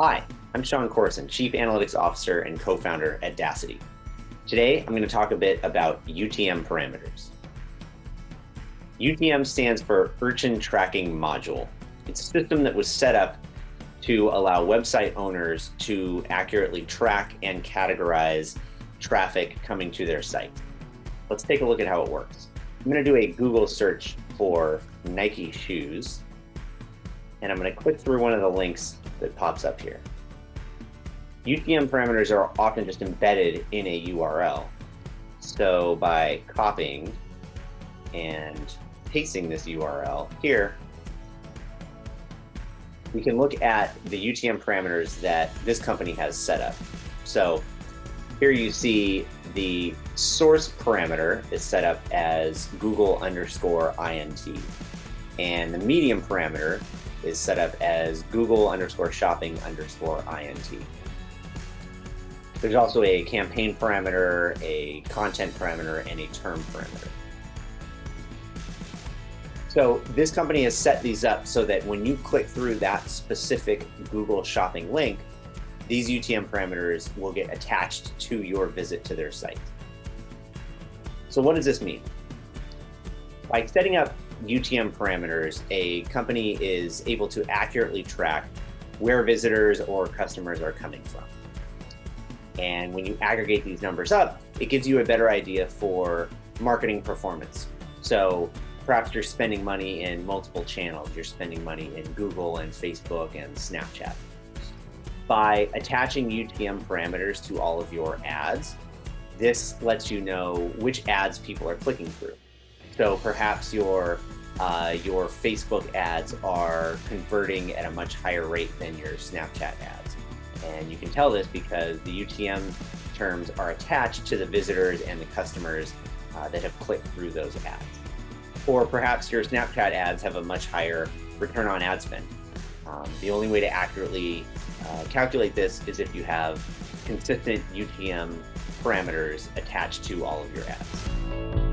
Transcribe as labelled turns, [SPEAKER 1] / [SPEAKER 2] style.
[SPEAKER 1] Hi, I'm Sean Corson, Chief Analytics Officer and co-founder at Daasity. Today, I'm going to talk a bit about UTM Parameters. UTM stands for Urchin Tracking Module. It's a system that was set up to allow website owners to accurately track and categorize traffic coming to their site. Let's take a look at how it works. I'm going to do a Google search for Nike shoes, and I'm going to click through one of the links that pops up here. UTM parameters are often just embedded in a URL. So by copying and pasting this URL here, we can look at the UTM parameters that this company has set up. So here you see the source parameter is set up as Google_INT, and the medium parameter is set up as Google_shopping_INT. There's also a campaign parameter, a content parameter, and a term parameter. So this company has set these up so that when you click through that specific Google Shopping link, these UTM parameters will get attached to your visit to their site. So what does this mean? By setting up UTM parameters, a company is able to accurately track where visitors or customers are coming from. And when you aggregate these numbers up, it gives you a better idea for marketing performance. So perhaps you're spending money in multiple channels. You're spending money in Google and Facebook and Snapchat. By attaching UTM parameters to all of your ads, this lets you know which ads people are clicking through. So perhaps your Facebook ads are converting at a much higher rate than your Snapchat ads. And you can tell this because the UTM terms are attached to the visitors and the customers that have clicked through those ads. Or perhaps your Snapchat ads have a much higher return on ad spend. The only way to accurately calculate this is if you have consistent UTM parameters attached to all of your ads.